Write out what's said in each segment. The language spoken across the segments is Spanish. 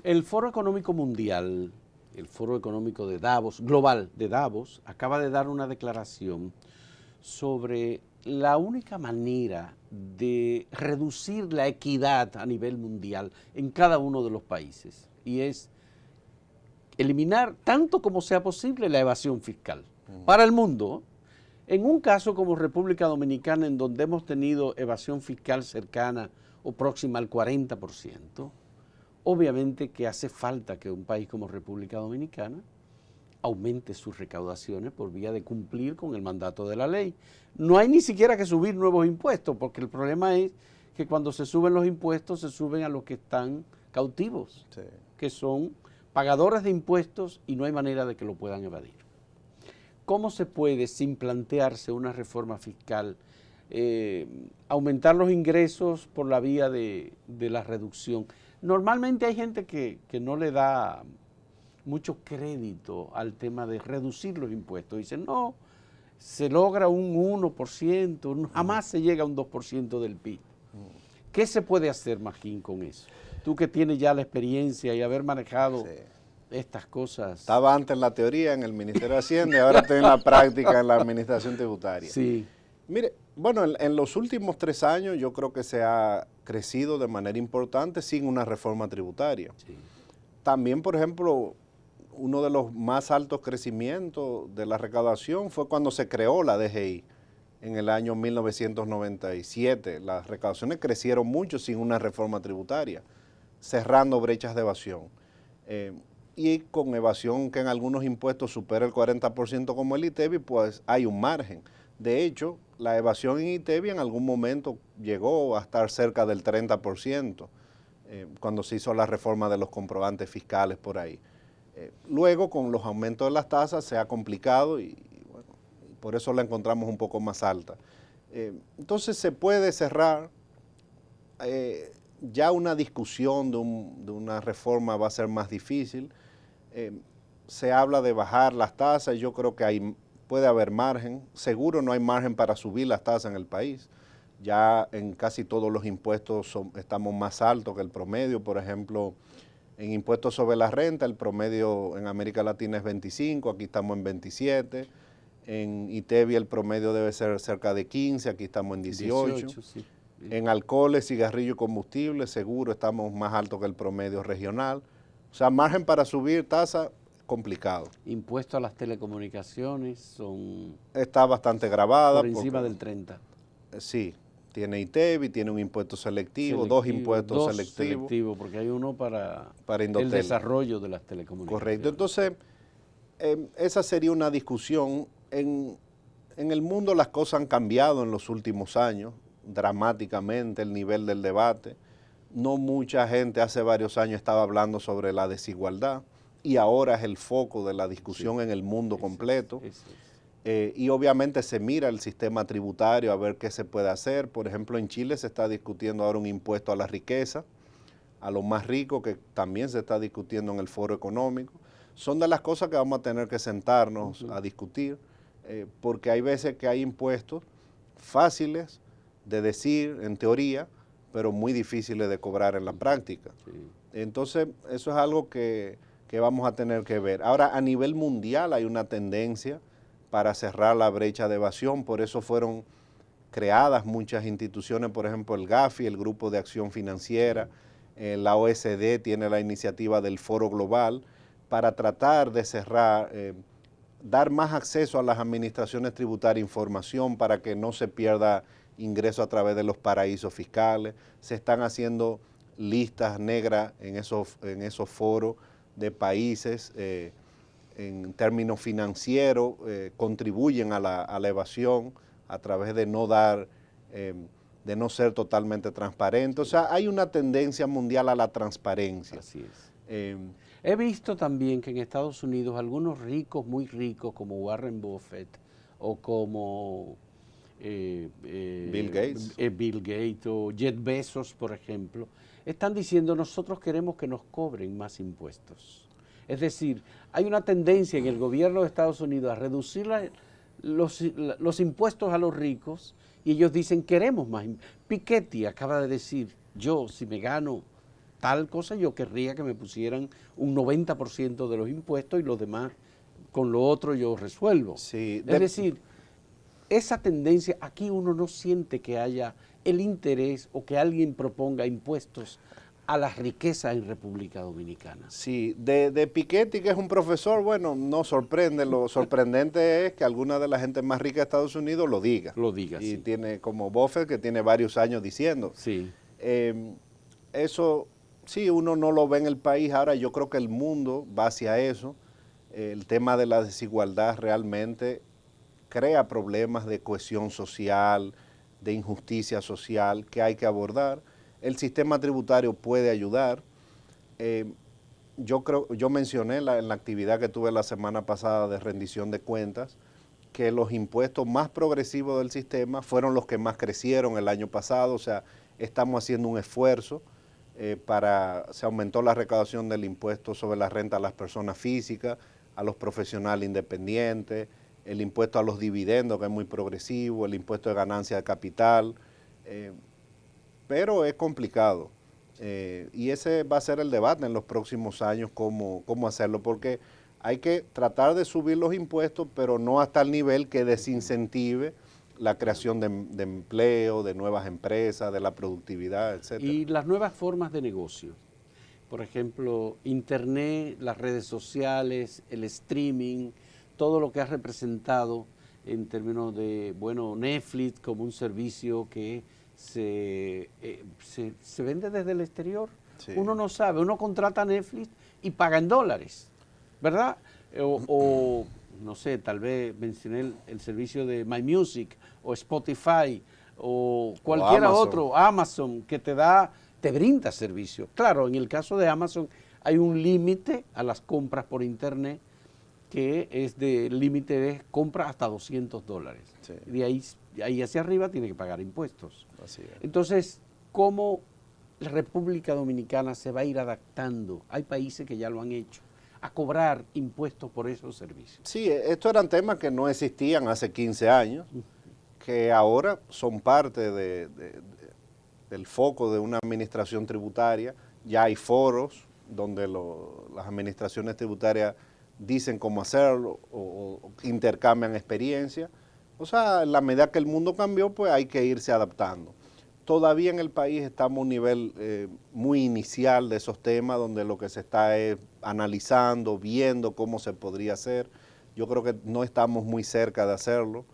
El Foro Económico Mundial, el Foro Económico de Davos, global de Davos, acaba de dar una declaración sobre la única manera de reducir la equidad a nivel mundial en cada uno de los países, y es eliminar tanto como sea posible la evasión fiscal. Para el mundo, en un caso como República Dominicana, en donde hemos tenido evasión fiscal cercana o próxima al 40%, obviamente que hace falta que un país como República Dominicana aumente sus recaudaciones por vía de cumplir con el mandato de la ley. No hay ni siquiera que subir nuevos impuestos, porque el problema es que cuando se suben los impuestos se suben a los que están cautivos, sí, que son pagadores de impuestos y no hay manera de que lo puedan evadir. ¿Cómo se puede, sin plantearse una reforma fiscal, aumentar los ingresos por la vía de la reducción? Normalmente hay gente que no le da mucho crédito al tema de reducir los impuestos. Dicen, no, se logra un 1%, jamás se llega a un 2% del PIB. ¿Qué se puede hacer, Magín, con eso? Tú que tienes ya la experiencia y haber manejado estas cosas. Estaba antes en la teoría en el Ministerio de Hacienda y ahora estoy en la práctica en la Administración Tributaria. Sí. Mire, bueno, en los últimos 3 años yo creo que se ha crecido de manera importante sin una reforma tributaria. Sí. También, por ejemplo, uno de los más altos crecimientos de la recaudación fue cuando se creó la DGI en el año 1997. Las recaudaciones crecieron mucho sin una reforma tributaria, cerrando brechas de evasión. Y con evasión que en algunos impuestos supera el 40% como el ITEVI, pues hay un margen. De hecho, la evasión en ITEVI en algún momento llegó a estar cerca del 30%, cuando se hizo la reforma de los comprobantes fiscales por ahí. Luego, con los aumentos de las tasas, se ha complicado y bueno, por eso la encontramos un poco más alta. Entonces, se puede cerrar. Ya una discusión de una reforma va a ser más difícil. Se habla de bajar las tasas, yo creo que puede haber margen. Seguro no hay margen para subir las tasas en el país. Ya en casi todos los impuestos estamos más altos que el promedio. Por ejemplo, en impuestos sobre la renta, el promedio en América Latina es 25, aquí estamos en 27. En ITEVI el promedio debe ser cerca de 15, aquí estamos en 18. Sí. En alcoholes, cigarrillos y combustibles, seguro estamos más altos que el promedio regional. O sea, margen para subir tasa, complicado. Impuesto a las telecomunicaciones está bastante grabada. Por encima del 30. Sí, tiene ITEVI, tiene un impuesto selectivo, 2 impuestos selectivos. Porque hay uno para Indotel. El desarrollo de las telecomunicaciones. Correcto. Entonces, esa sería una discusión. En el mundo las cosas han cambiado en los últimos años, dramáticamente el nivel del debate. No mucha gente hace varios años estaba hablando sobre la desigualdad y ahora es el foco de la discusión en el mundo completo. Y obviamente se mira el sistema tributario a ver qué se puede hacer. Por ejemplo, en Chile se está discutiendo ahora un impuesto a la riqueza, a los más ricos, que también se está discutiendo en el Foro Económico. Son de las cosas que vamos a tener que sentarnos a discutir, porque hay veces que hay impuestos fáciles de decir en teoría, pero muy difíciles de cobrar en la práctica. Sí. Entonces, eso es algo que vamos a tener que ver. Ahora, a nivel mundial hay una tendencia para cerrar la brecha de evasión, por eso fueron creadas muchas instituciones, por ejemplo, el GAFI, el Grupo de Acción Financiera, la OECD tiene la iniciativa del Foro Global, para tratar de cerrar, dar más acceso a las administraciones tributarias, información para que no se pierda ingreso a través de los paraísos fiscales. Se están haciendo listas negras en esos foros de países, en términos financieros, contribuyen a la evasión a través de no dar, de no ser totalmente transparente. O sea, hay una tendencia mundial a la transparencia. Así es. He visto también que en Estados Unidos algunos ricos, muy ricos, como Warren Buffett o como Bill Gates o Jeff Bezos, por ejemplo, están diciendo nosotros queremos que nos cobren más impuestos. Es decir, hay una tendencia en el gobierno de Estados Unidos a reducir los impuestos a los ricos y ellos dicen queremos más. Piketty acaba de decir, yo si me gano tal cosa, yo querría que me pusieran un 90% de los impuestos y los demás con lo otro yo resuelvo. Sí, Es decir, esa tendencia, aquí uno no siente que haya el interés o que alguien proponga impuestos a la riqueza en República Dominicana. Sí, de Piketty, que es un profesor, bueno, no sorprende. Lo sorprendente es que alguna de la gente más rica de Estados Unidos lo diga. Lo diga, Y sí. tiene como Buffett, que tiene varios años diciendo. Sí. Eso, sí, uno no lo ve en el país. Ahora yo creo que el mundo va hacia eso. El tema de la desigualdad realmente crea problemas de cohesión social, de injusticia social que hay que abordar. El sistema tributario puede ayudar. Yo mencioné en la actividad que tuve la semana pasada de rendición de cuentas que los impuestos más progresivos del sistema fueron los que más crecieron el año pasado. O sea, estamos haciendo un esfuerzo se aumentó la recaudación del impuesto sobre la renta a las personas físicas, a los profesionales independientes, el impuesto a los dividendos, que es muy progresivo, el impuesto de ganancia de capital, pero es complicado. Y ese va a ser el debate en los próximos años, cómo hacerlo, porque hay que tratar de subir los impuestos, pero no hasta el nivel que desincentive la creación de empleo, de nuevas empresas, de la productividad, etc. Y las nuevas formas de negocio. Por ejemplo, Internet, las redes sociales, el streaming, todo lo que ha representado en términos de, bueno, Netflix como un servicio que se vende desde el exterior. Sí. Uno no sabe, uno contrata Netflix y paga en dólares, ¿verdad? O no sé, tal vez mencioné el servicio de My Music o Spotify o cualquiera otro, Amazon, que te brinda servicio. Claro, en el caso de Amazon hay un límite a las compras por internet que es el límite de compra hasta $200. Sí. De ahí hacia arriba tiene que pagar impuestos. Así es. Entonces, ¿cómo la República Dominicana se va a ir adaptando? Hay países que ya lo han hecho, a cobrar impuestos por esos servicios. Sí, estos eran temas que no existían hace 15 años, que ahora son parte del foco de una administración tributaria. Ya hay foros donde las administraciones tributarias dicen cómo hacerlo o intercambian experiencias. O sea, en la medida que el mundo cambió, pues hay que irse adaptando. Todavía en el país estamos a un nivel muy inicial de esos temas, donde lo que se está es analizando, viendo cómo se podría hacer. Yo creo que no estamos muy cerca de hacerlo.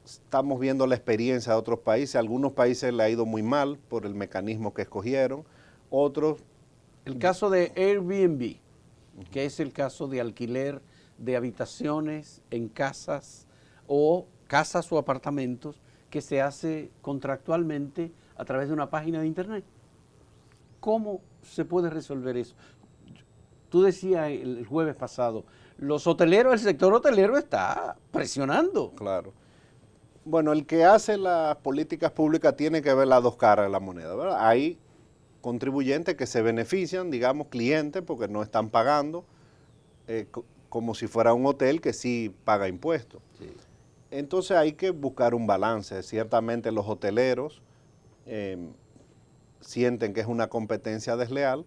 Estamos viendo la experiencia de otros países. A algunos países le ha ido muy mal por el mecanismo que escogieron. Otros... El caso de Airbnb, que es el caso de alquiler de habitaciones en casas o apartamentos que se hace contractualmente a través de una página de internet. ¿Cómo se puede resolver eso? Tú decías el jueves pasado, los hoteleros, el sector hotelero está presionando. Claro. Bueno, el que hace las políticas públicas tiene que ver las dos caras de la moneda, ¿verdad? Hay contribuyentes que se benefician, digamos, clientes, porque no están pagando, como si fuera un hotel que sí paga impuestos. Sí. Entonces hay que buscar un balance. Ciertamente los hoteleros sienten que es una competencia desleal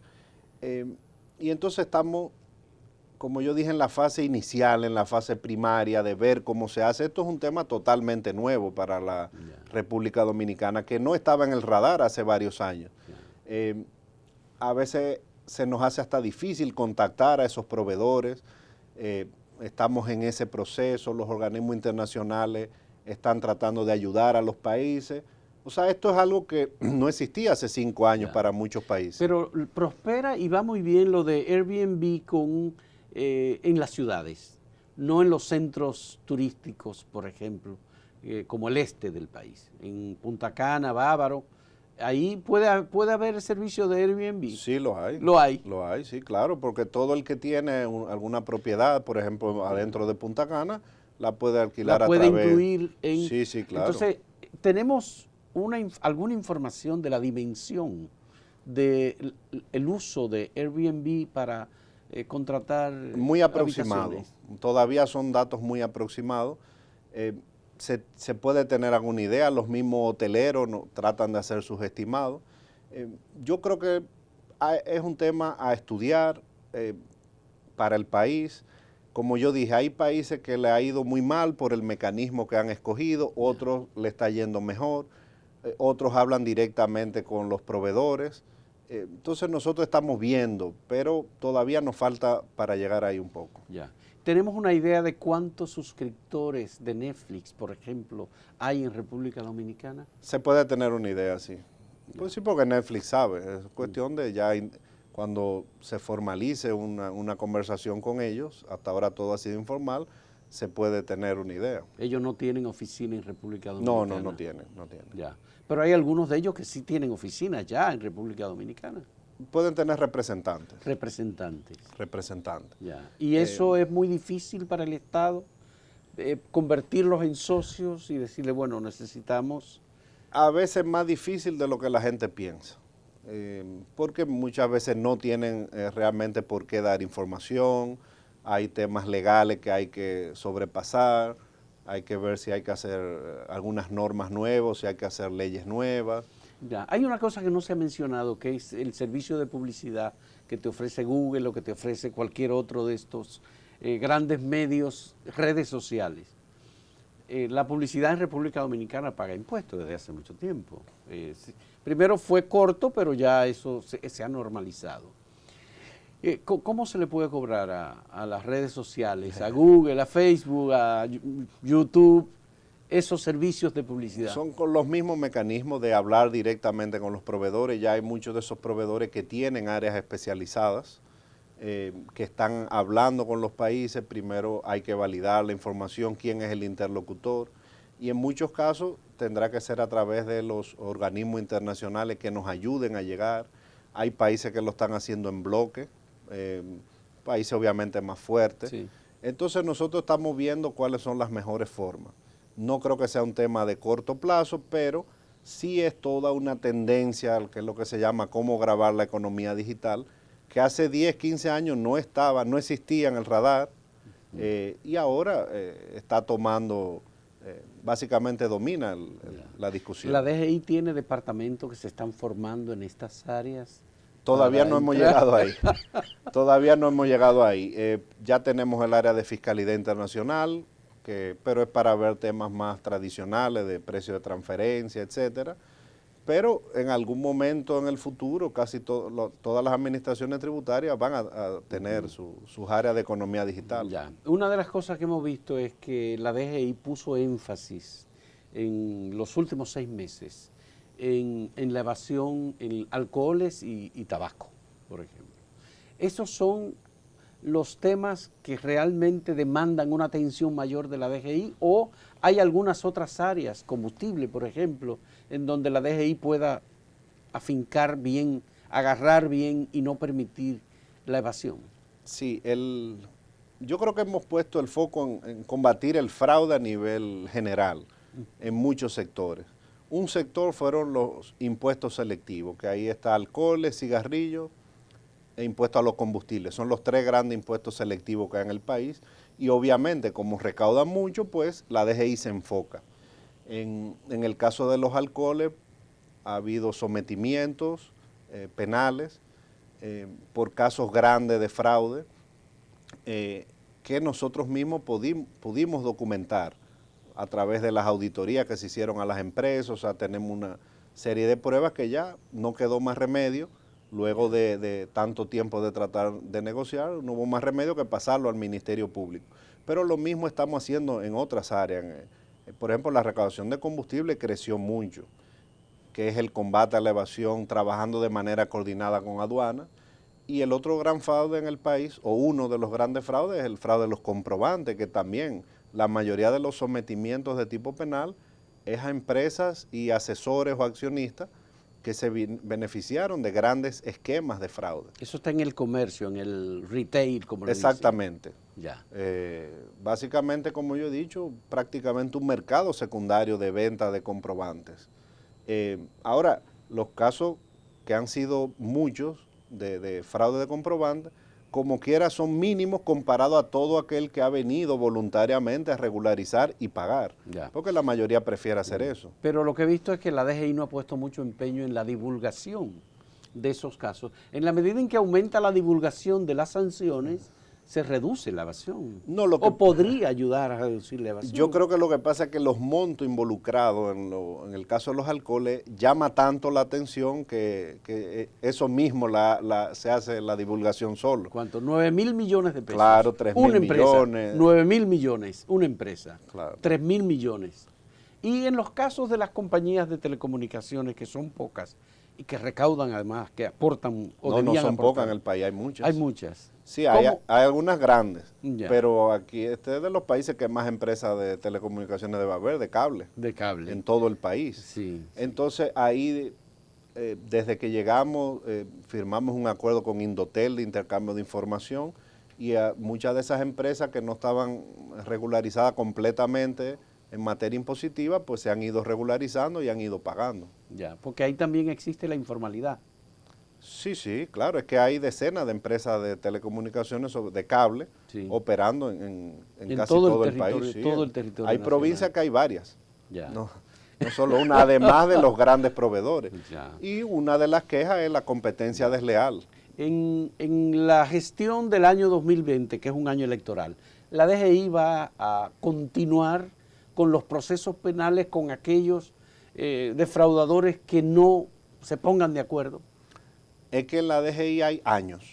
y entonces estamos, como yo dije, en la fase inicial, en la fase primaria de ver cómo se hace. Esto es un tema totalmente nuevo para la República Dominicana, que no estaba en el radar hace varios años. A veces se nos hace hasta difícil contactar a esos proveedores. Estamos en ese proceso, los organismos internacionales están tratando de ayudar a los países. O sea, esto es algo que no existía hace 5 años para muchos países. Pero prospera y va muy bien lo de Airbnb en las ciudades, no en los centros turísticos, por ejemplo, como el este del país, en Punta Cana, Bávaro. Ahí puede haber servicio de Airbnb. Sí, lo hay. Lo hay. Lo hay, sí, claro, porque todo el que tiene alguna propiedad, por ejemplo, adentro de Punta Cana, la puede alquilar a través. La puede incluir en... Sí, sí, claro. Entonces, tenemos alguna información de la dimensión del uso de Airbnb para contratar muy aproximado. Todavía son datos muy aproximados. se puede tener alguna idea, los mismos hoteleros tratan de hacer sus estimados. Yo creo que es un tema a estudiar para el país. Como yo dije, hay países que le ha ido muy mal por el mecanismo que han escogido, otros le está yendo mejor, otros hablan directamente con los proveedores. Entonces nosotros estamos viendo, pero todavía nos falta para llegar ahí un poco. Ya. ¿Tenemos una idea de cuántos suscriptores de Netflix, por ejemplo, hay en República Dominicana? Se puede tener una idea, sí. Pues sí, porque Netflix sabe, es cuestión de ya cuando se formalice una conversación con ellos, hasta ahora todo ha sido informal, se puede tener una idea. Ellos no tienen oficina en República Dominicana. No tienen. Ya. Pero hay algunos de ellos que sí tienen oficinas ya en República Dominicana. Pueden tener representantes. Representantes. Ya. ¿Y eso es muy difícil para el Estado? Convertirlos en socios y decirle, bueno, necesitamos... A veces más difícil de lo que la gente piensa, porque muchas veces no tienen realmente por qué dar información, hay temas legales que hay que sobrepasar, hay que ver si hay que hacer algunas normas nuevas, si hay que hacer leyes nuevas. Ya. Hay una cosa que no se ha mencionado, que es el servicio de publicidad que te ofrece Google o que te ofrece cualquier otro de estos grandes medios, redes sociales. La publicidad en República Dominicana paga impuestos desde hace mucho tiempo. Primero fue corto, pero ya eso se ha normalizado. ¿Cómo se le puede cobrar a las redes sociales, a Google, a Facebook, a YouTube, esos servicios de publicidad? Son con los mismos mecanismos de hablar directamente con los proveedores. Ya hay muchos de esos proveedores que tienen áreas especializadas, que están hablando con los países. Primero hay que validar la información, quién es el interlocutor, y en muchos casos tendrá que ser a través de los organismos internacionales que nos ayuden a llegar. Hay países que lo están haciendo en bloque, países obviamente más fuertes. Sí. Entonces nosotros estamos viendo cuáles son las mejores formas. No creo que sea un tema de corto plazo, pero sí es toda una tendencia, que es lo que se llama cómo grabar la economía digital, que hace 10, 15 años no existía en el radar, y ahora está tomando, básicamente domina la discusión. ¿La DGI tiene departamentos que se están formando en estas áreas? Todavía no hemos llegado ahí. Todavía no hemos llegado ahí. Ya tenemos el área de fiscalidad internacional, pero es para ver temas más tradicionales de precio de transferencia, etcétera. Pero en algún momento en el futuro casi todas las administraciones tributarias van a tener sus áreas de economía digital. Ya. Una de las cosas que hemos visto es que la DGI puso énfasis en los últimos 6 meses en la evasión en alcoholes y tabaco, por ejemplo. Esos son los temas que realmente demandan una atención mayor de la DGI, o hay algunas otras áreas, combustible, por ejemplo, en donde la DGI pueda afincar bien, agarrar bien y no permitir la evasión. Sí, yo creo que hemos puesto el foco en combatir el fraude a nivel general en muchos sectores. Un sector fueron los impuestos selectivos, que ahí está alcoholes, cigarrillos e impuestos a los combustibles. Son los 3 grandes impuestos selectivos que hay en el país, y obviamente como recaudan mucho, pues la DGI se enfoca. En el caso de los alcoholes ha habido sometimientos penales por casos grandes de fraude que nosotros mismos pudimos documentar a través de las auditorías que se hicieron a las empresas. O sea, tenemos una serie de pruebas que ya no quedó más remedio. Luego de tanto tiempo de tratar de negociar, no hubo más remedio que pasarlo al Ministerio Público. Pero lo mismo estamos haciendo en otras áreas. Por ejemplo, la recaudación de combustible creció mucho, que es el combate a la evasión, trabajando de manera coordinada con aduana. Y el otro gran fraude en el país, o uno de los grandes fraudes, es el fraude de los comprobantes, que también la mayoría de los sometimientos de tipo penal es a empresas y asesores o accionistas que se beneficiaron de grandes esquemas de fraude. Eso está en el comercio, en el retail, como le dicen. Exactamente. Ya. Básicamente, como yo he dicho, prácticamente un mercado secundario de venta de comprobantes. Ahora, los casos que han sido muchos de fraude de comprobantes, como quiera son mínimos comparado a todo aquel que ha venido voluntariamente a regularizar y pagar. Ya. Porque la mayoría prefiere hacer eso. Pero lo que he visto es que la DGI no ha puesto mucho empeño en la divulgación de esos casos. En la medida en que aumenta la divulgación de las sanciones, se reduce la evasión. No, lo que, o podría ayudar a reducir la evasión. Yo creo que lo que pasa es que los montos involucrados en el caso de los alcoholes llama tanto la atención que eso mismo se hace la divulgación solo. ¿Cuánto? 9.000 millones de pesos. Claro, 3.000 millones. 9.000 millones, una empresa. Claro. 3.000 millones. Y en los casos de las compañías de telecomunicaciones, que son pocas, y que recaudan además, que aportan o no son aportar. pocas en el país, hay muchas. Hay muchas. Sí, hay algunas grandes, Ya. pero aquí este es de los países que más empresas de telecomunicaciones debe haber, de cable. De cable. En todo el país. Sí. Entonces ahí, desde que llegamos, firmamos un acuerdo con Indotel de intercambio de información y muchas de esas empresas que no estaban regularizadas completamente en materia impositiva, pues se han ido regularizando y han ido pagando. Ya, porque ahí también existe la informalidad. Sí, sí, claro, es que hay decenas de empresas de telecomunicaciones de cable operando en casi todo el país. Sí. Todo el territorio hay nacional. provincias que hay varias, Ya. no solo una, además de los grandes proveedores. Ya. Y una de las quejas es la competencia desleal. En la gestión del año 2020, que es un año electoral, la DGI va a continuar con los procesos penales con aquellos defraudadores que no se pongan de acuerdo. Es que en la DGI hay años.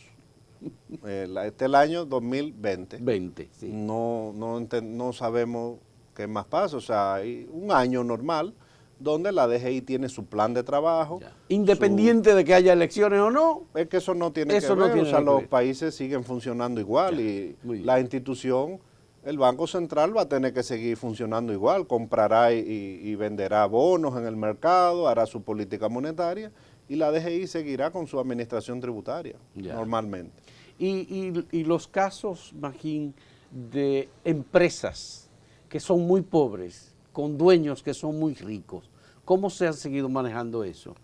Este es el año 2020. Sí. No sabemos qué más pasa. O sea, hay un año normal donde la DGI tiene su plan de trabajo. Ya. Independiente de que haya elecciones o no. Es que eso no tiene que ver. O sea, los países siguen funcionando igual ya. Y la institución, el Banco Central va a tener que seguir funcionando igual. Comprará y venderá bonos en el mercado, hará su política monetaria. Y la DGI seguirá con su administración tributaria, normalmente. Y los casos, Magín, de empresas que son muy pobres, con dueños que son muy ricos, ¿cómo se han seguido manejando eso?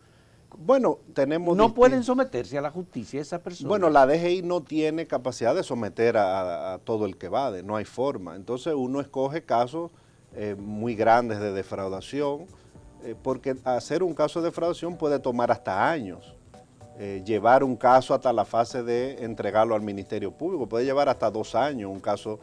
Bueno, tenemos... ¿No pueden someterse a la justicia esas personas? Bueno, la DGI no tiene capacidad de someter a todo el que evade, no hay forma. Entonces uno escoge casos muy grandes de defraudación, porque hacer un caso de defraudación puede tomar hasta años. Llevar un caso hasta la fase de entregarlo al Ministerio Público puede llevar hasta 2 años un caso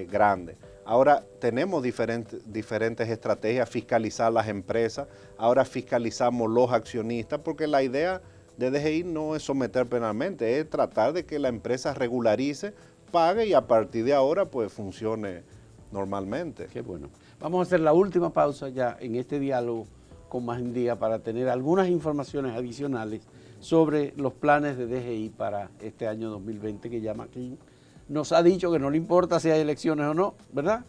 grande. Ahora tenemos diferentes estrategias, fiscalizar las empresas, ahora fiscalizamos los accionistas, porque la idea de DGI no es someter penalmente, es tratar de que la empresa regularice, pague y a partir de ahora pues funcione normalmente. Qué bueno. Vamos a hacer la última pausa ya en este diálogo con Magín Díaz para tener algunas informaciones adicionales sobre los planes de DGI para este año 2020 que ya Magín nos ha dicho que no le importa si hay elecciones o no, ¿verdad?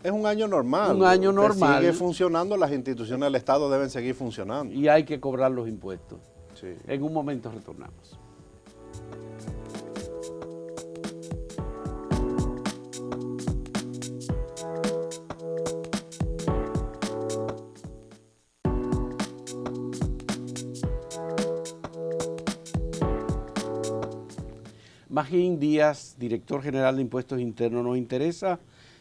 Es un año normal. Un año normal. Sigue funcionando, las instituciones del Estado deben seguir funcionando. Y hay que cobrar los impuestos. Sí. En un momento retornamos. Magín Díaz, director general de Impuestos Internos, nos interesa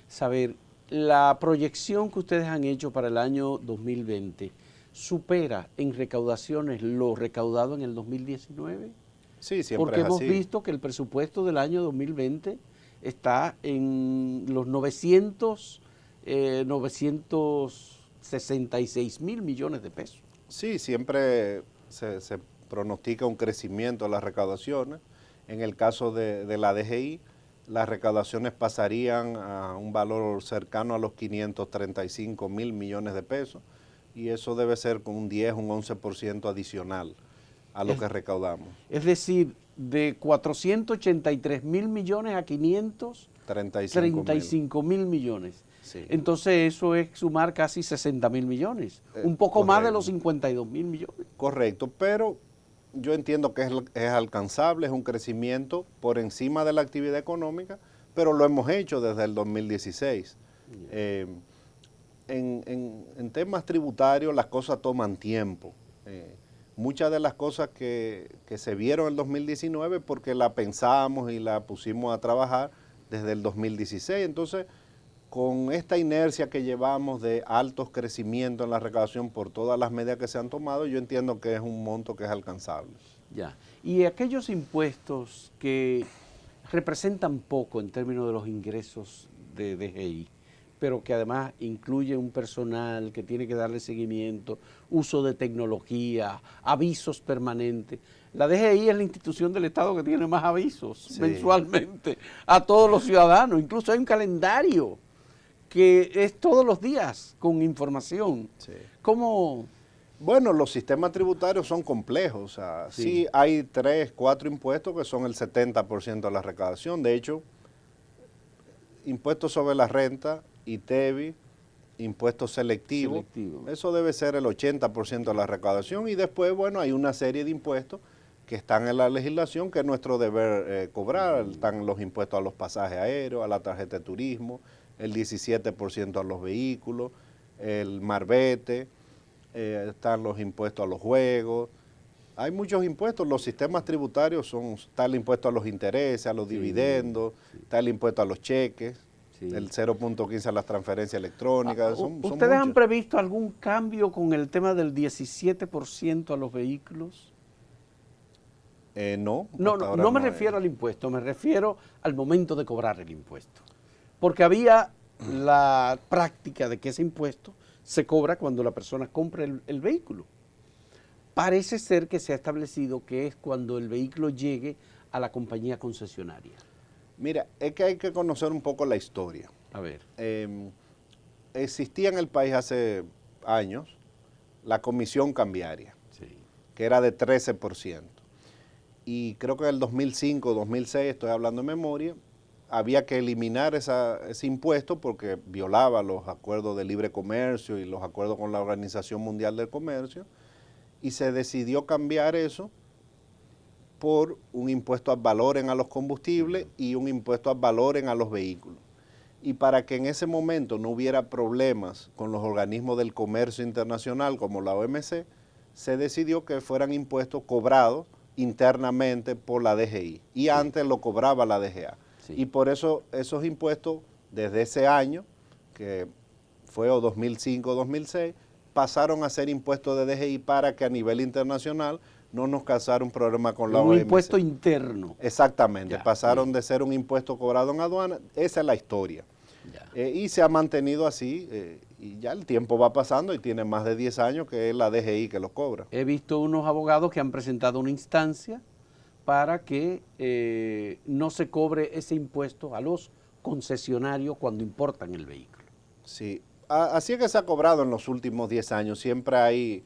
saber, la proyección que ustedes han hecho para el año 2020, ¿supera en recaudaciones lo recaudado en el 2019? Sí, siempre porque es hemos así. visto que el presupuesto del año 2020 está en los 966 mil millones de pesos. Sí, siempre se pronostica un crecimiento de las recaudaciones. En el caso de la DGI, las recaudaciones pasarían a un valor cercano a los 535 mil millones de pesos y eso debe ser con un 10, un 11% adicional a lo que recaudamos. Es decir, de 483 mil millones a 535 mil millones. Sí. Entonces eso es sumar casi 60 mil millones, un poco correcto. más de los 52 mil millones. Correcto, pero yo entiendo que es alcanzable, es un crecimiento por encima de la actividad económica, pero lo hemos hecho desde el 2016. En temas tributarios las cosas toman tiempo. muchas de las cosas que se vieron en el 2019 porque la pensamos y la pusimos a trabajar desde el 2016. Entonces, con esta inercia que llevamos de altos crecimientos en la recaudación por todas las medidas que se han tomado, yo entiendo que es un monto que es alcanzable. Ya. Y aquellos impuestos que representan poco en términos de los ingresos de DGI, pero que además incluye un personal que tiene que darle seguimiento, uso de tecnología, avisos permanentes. La DGI es la institución del Estado que tiene más avisos mensualmente a todos los ciudadanos. Incluso hay un calendario que es todos los días con información. Sí. ¿Cómo? Bueno, los sistemas tributarios son complejos. O sea, sí hay 3, 4 impuestos que son el 70% de la recaudación. De hecho, impuestos sobre la renta, ITEVI, impuestos selectivos, eso debe ser el 80% de la recaudación. Y después, bueno, hay una serie de impuestos que están en la legislación que es nuestro deber cobrar. Están los impuestos a los pasajes aéreos, a la tarjeta de turismo, el 17% a los vehículos, el marbete, están los impuestos a los juegos. Hay muchos impuestos, los sistemas tributarios está el impuesto a los intereses, a los dividendos, está el impuesto a los cheques, el 0.15 a las transferencias electrónicas. ¿Ustedes han previsto algún cambio con el tema del 17% a los vehículos? No. No me refiero al impuesto, me refiero al momento de cobrar el impuesto. Porque había la práctica de que ese impuesto se cobra cuando la persona compra el vehículo. Parece ser que se ha establecido que es cuando el vehículo llegue a la compañía concesionaria. Mira, es que hay que conocer un poco la historia. A ver. Existía en el país hace años la comisión cambiaria, que era de 13%. Y creo que en el 2005, 2006, estoy hablando de memoria, había que eliminar ese impuesto porque violaba los acuerdos de libre comercio y los acuerdos con la Organización Mundial del Comercio, y se decidió cambiar eso por un impuesto ad valorem a los combustibles y un impuesto ad valorem a los vehículos. Y para que en ese momento no hubiera problemas con los organismos del comercio internacional como la OMC, se decidió que fueran impuestos cobrados internamente por la DGI, y antes lo cobraba la DGA. Y por eso esos impuestos, desde ese año, que fue 2005 o 2006, pasaron a ser impuestos de DGI para que a nivel internacional no nos causara un problema con la OMC. Un impuesto interno. Exactamente, pasaron de ser un impuesto cobrado en aduana, esa es la historia. Y se ha mantenido así, y ya el tiempo va pasando y tiene más de 10 años que es la DGI que los cobra. He visto unos abogados que han presentado una instancia para que no se cobre ese impuesto a los concesionarios cuando importan el vehículo. Sí, así es que se ha cobrado en los últimos 10 años. Siempre hay,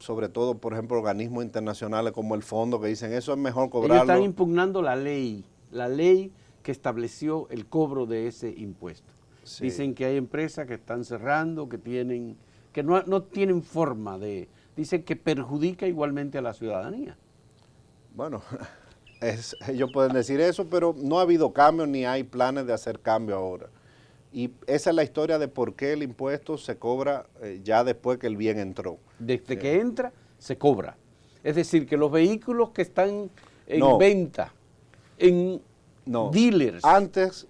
sobre todo, por ejemplo, organismos internacionales como el Fondo que dicen eso es mejor cobrarlo. Ellos están impugnando la ley que estableció el cobro de ese impuesto. Sí. Dicen que hay empresas que están cerrando, que no tienen forma de... Dicen que perjudica igualmente a la ciudadanía. Bueno, ellos pueden decir eso, pero no ha habido cambios ni hay planes de hacer cambio ahora. Y esa es la historia de por qué el impuesto se cobra ya después que el bien entró. Desde que entra, se cobra. Es decir, que los vehículos que están en venta, en dealers... Antes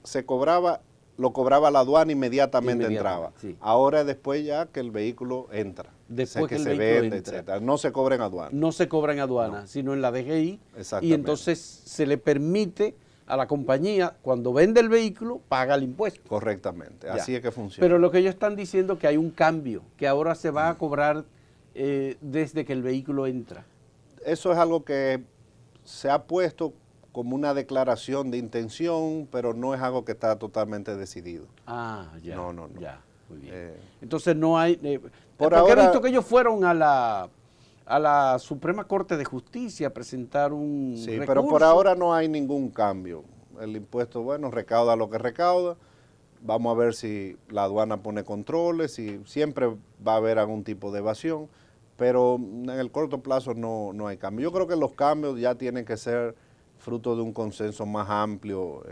lo cobraba la aduana inmediatamente entraba. Sí. Ahora después ya que el vehículo entra. Después que se vende, etcétera. No se cobra en aduana. No se cobra en aduana, sino en la DGI. Y entonces se le permite a la compañía, cuando vende el vehículo, paga el impuesto. Correctamente, así es que funciona. Pero lo que ellos están diciendo es que hay un cambio, que ahora se va a cobrar desde que el vehículo entra. Eso es algo que se ha puesto como una declaración de intención, pero no es algo que está totalmente decidido. Ah, ya. No. Ya, muy bien. Entonces no hay... porque he visto que ellos fueron a la Suprema Corte de Justicia a presentar un recurso. Pero por ahora no hay ningún cambio. El impuesto, bueno, recauda lo que recauda. Vamos a ver si la aduana pone controles, si siempre va a haber algún tipo de evasión, pero en el corto plazo no hay cambio. Yo creo que los cambios ya tienen que ser fruto de un consenso más amplio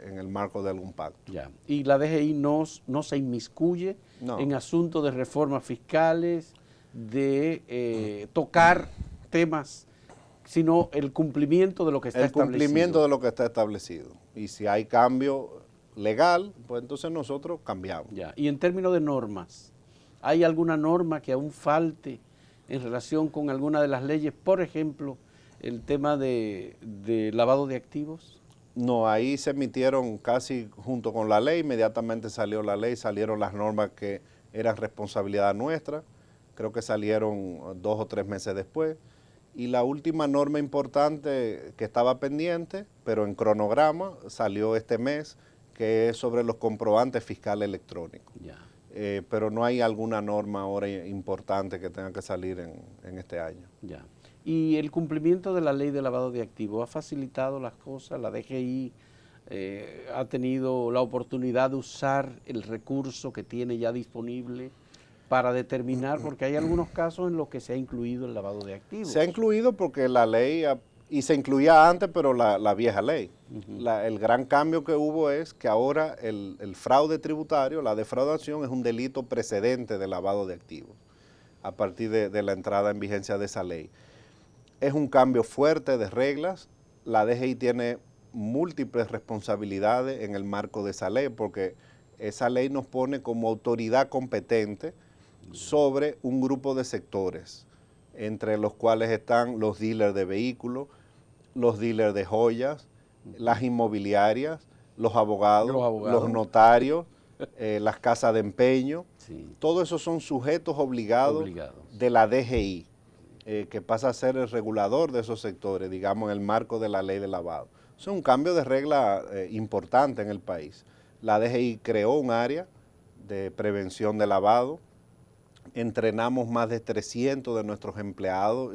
en el marco de algún pacto. Ya. Y la DGI no se inmiscuye en asuntos de reformas fiscales, de tocar temas, sino el cumplimiento de lo que está establecido. El cumplimiento de lo que está establecido. Y si hay cambio legal, pues entonces nosotros cambiamos. Ya. Y en términos de normas, ¿hay alguna norma que aún falte en relación con alguna de las leyes? Por ejemplo, el tema de lavado de activos. No, ahí se emitieron casi junto con la ley, inmediatamente salió la ley, salieron las normas que eran responsabilidad nuestra, creo que salieron 2 o 3 meses después. Y la última norma importante que estaba pendiente, pero en cronograma, salió este mes, que es sobre los comprobantes fiscales electrónicos. Ya. Pero no hay alguna norma ahora importante que tenga que salir en este año. Ya. ¿Y el cumplimiento de la ley de lavado de activos ha facilitado las cosas? ¿La DGI ha tenido la oportunidad de usar el recurso que tiene ya disponible para determinar? Porque hay algunos casos en los que se ha incluido el lavado de activos. Se ha incluido porque la ley, y se incluía antes, pero la vieja ley. El gran cambio que hubo es que ahora el fraude tributario, la defraudación, es un delito precedente de lavado de activos, a partir de la entrada en vigencia de esa ley. Es un cambio fuerte de reglas. La DGI tiene múltiples responsabilidades en el marco de esa ley, porque esa ley nos pone como autoridad competente sobre un grupo de sectores, entre los cuales están los dealers de vehículos, los dealers de joyas, las inmobiliarias, los abogados, los notarios, las casas de empeño. Sí. Todos esos son sujetos obligados de la DGI, que pasa a ser el regulador de esos sectores, digamos, en el marco de la ley de lavado. Eso es un cambio de regla importante en el país. La DGI creó un área de prevención de lavado. Entrenamos más de 300 de nuestros empleados,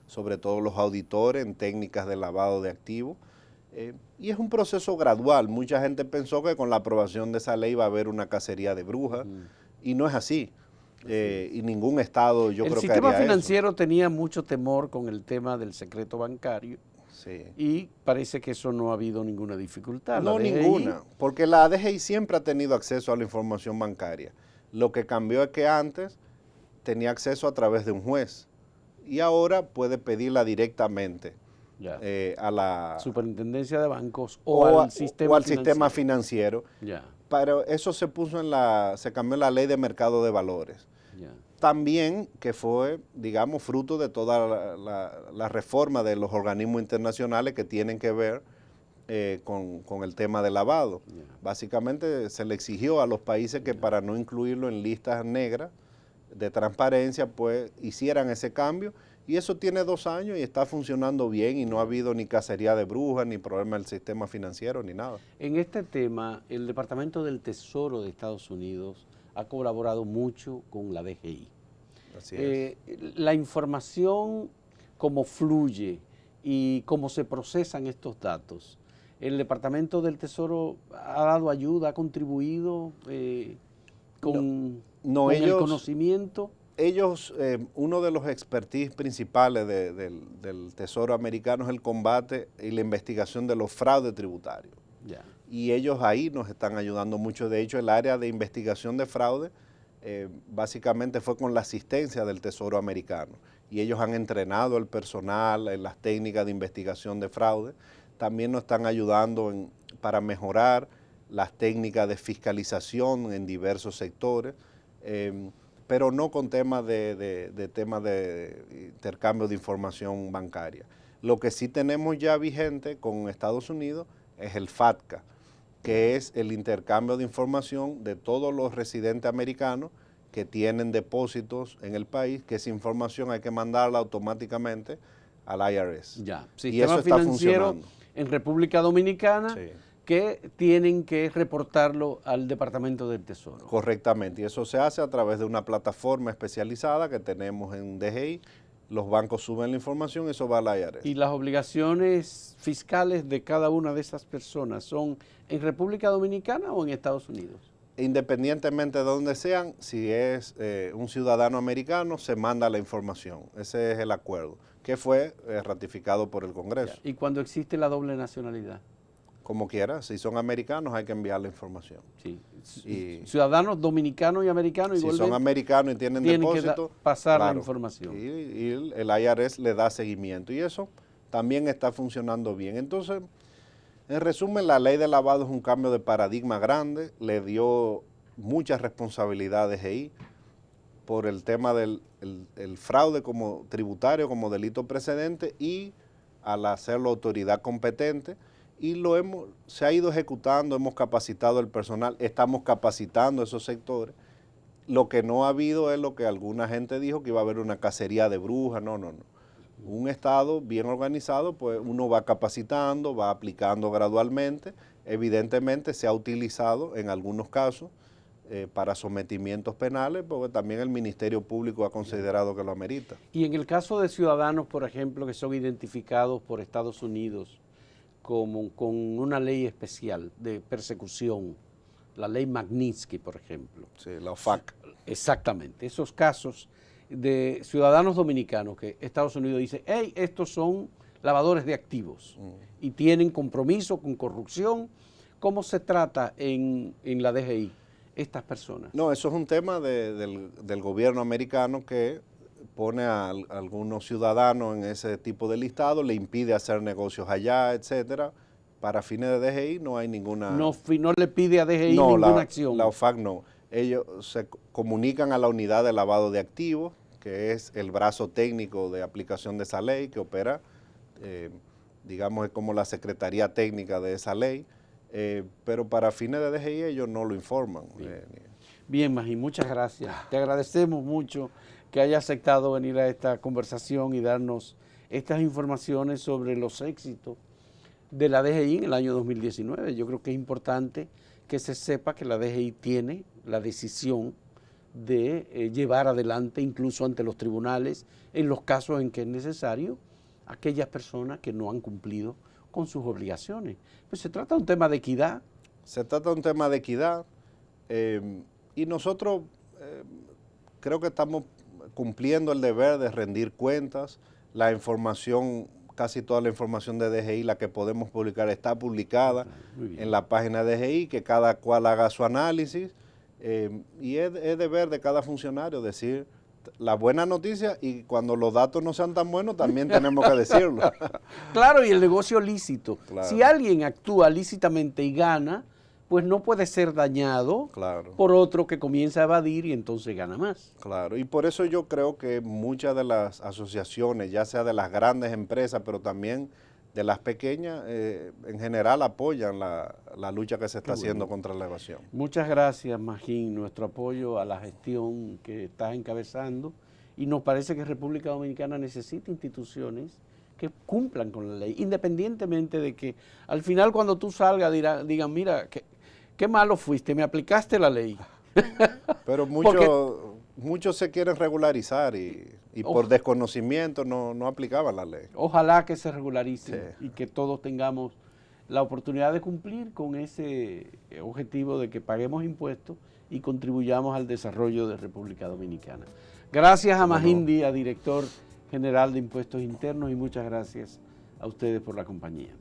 sobre todo los auditores, en técnicas de lavado de activos. Y es un proceso gradual. Mucha gente pensó que con la aprobación de esa ley iba a haber una cacería de brujas, y no es así. Y ningún estado, yo creo que haría eso. El sistema financiero tenía mucho temor con el tema del secreto bancario. Sí. Y parece que eso no ha habido ninguna dificultad. No, ninguna, porque la DGI siempre ha tenido acceso a la información bancaria. Lo que cambió es que antes tenía acceso a través de un juez y ahora puede pedirla directamente a la Superintendencia de Bancos o al sistema financiero. Ya. Pero eso se puso se cambió en la Ley de Mercado de Valores. Ya. También que fue, digamos, fruto de toda la reforma de los organismos internacionales que tienen que ver con el tema de lavado. Ya. Básicamente se le exigió a los países que para no incluirlo en listas negras de transparencia, pues hicieran ese cambio, y eso tiene 2 años y está funcionando bien y no ha habido ni cacería de brujas, ni problema del sistema financiero, ni nada. En este tema, el Departamento del Tesoro de Estados Unidos ha colaborado mucho con la DGI. Así es. La información, cómo fluye y cómo se procesan estos datos, ¿el Departamento del Tesoro ha dado ayuda, ha contribuido con el conocimiento? Ellos, uno de los expertise principales del Tesoro americano es el combate y la investigación de los fraudes tributarios. Ya. Y ellos ahí nos están ayudando mucho. De hecho, el área de investigación de fraude básicamente fue con la asistencia del Tesoro americano. Y ellos han entrenado al personal en las técnicas de investigación de fraude. También nos están ayudando para mejorar las técnicas de fiscalización en diversos sectores, pero no con temas de intercambio de información bancaria. Lo que sí tenemos ya vigente con Estados Unidos es el FATCA, que es el intercambio de información de todos los residentes americanos que tienen depósitos en el país, que esa información hay que mandarla automáticamente al IRS. Ya, y eso está funcionando. En República Dominicana, sí, que tienen que reportarlo al Departamento del Tesoro. Correctamente, y eso se hace a través de una plataforma especializada que tenemos en DGI. Los bancos suben la información y eso va al IRS. ¿Y las obligaciones fiscales de cada una de esas personas son en República Dominicana o en Estados Unidos? Independientemente de donde sean, si es un ciudadano americano, se manda la información. Ese es el acuerdo, que fue ratificado por el Congreso. ¿Y cuando existe la doble nacionalidad? como quiera, si son americanos hay que enviar la información. Sí. Y ciudadanos dominicanos y americanos si igualmente son americanos y tienen tienen depósito, que pasar la claro, información. y el IRS le da seguimiento y eso también está funcionando bien. Entonces, en resumen, la ley de lavado es un cambio de paradigma grande, le dio muchas responsabilidades ahí por el tema del el fraude como tributario, como delito precedente, y al hacerlo autoridad competente, y se ha ido ejecutando, hemos capacitado el personal, estamos capacitando esos sectores. Lo que no ha habido es lo que alguna gente dijo, que iba a haber una cacería de brujas. No. Un Estado bien organizado, pues uno va capacitando, va aplicando gradualmente. Evidentemente se ha utilizado en algunos casos para sometimientos penales, porque también el Ministerio Público ha considerado que lo amerita. Y en el caso de ciudadanos, por ejemplo, que son identificados por Estados Unidos con una ley especial de persecución, la ley Magnitsky, por ejemplo. Sí, la OFAC. Exactamente, esos casos de ciudadanos dominicanos que Estados Unidos dice, hey, estos son lavadores de activos y tienen compromiso con corrupción. ¿Cómo se trata en la DGI estas personas? No, eso es un tema del gobierno americano que pone a algunos ciudadanos en ese tipo de listado, le impide hacer negocios allá, etcétera. Para fines de DGI no hay ninguna... No le pide a DGI ninguna acción. La OFAC no. Ellos se comunican a la unidad de lavado de activos, que es el brazo técnico de aplicación de esa ley, que opera, digamos, es como la secretaría técnica de esa ley, pero para fines de DGI ellos no lo informan. Bien, Magín, muchas gracias. Te agradecemos mucho que haya aceptado venir a esta conversación y darnos estas informaciones sobre los éxitos de la DGI en el año 2019. Yo creo que es importante que se sepa que la DGI tiene la decisión de llevar adelante, incluso ante los tribunales, en los casos en que es necesario, aquellas personas que no han cumplido con sus obligaciones. Pues se trata de un tema de equidad. Se trata de un tema de equidad y nosotros creo que estamos cumpliendo el deber de rendir cuentas. La información, casi toda la información de DGI, la que podemos publicar, está publicada en la página de DGI, que cada cual haga su análisis. Y es deber de cada funcionario decir la buena noticia, y cuando los datos no sean tan buenos también tenemos que decirlo. Claro, y el negocio lícito. Claro. Si alguien actúa lícitamente y gana, pues no puede ser dañado por otro que comienza a evadir y entonces gana más. Claro, y por eso yo creo que muchas de las asociaciones, ya sea de las grandes empresas, pero también de las pequeñas, en general apoyan la lucha que se está haciendo contra la evasión. Muchas gracias, Magín, nuestro apoyo a la gestión que estás encabezando, y nos parece que República Dominicana necesita instituciones que cumplan con la ley, independientemente de que al final cuando tú salgas digan, mira, qué malo fuiste, me aplicaste la ley. Pero muchos se quieren regularizar y por desconocimiento no aplicaban la ley. Ojalá que se regularice y que todos tengamos la oportunidad de cumplir con ese objetivo de que paguemos impuestos y contribuyamos al desarrollo de República Dominicana. Gracias a Magín Díaz, director general de Impuestos Internos, y muchas gracias a ustedes por la compañía.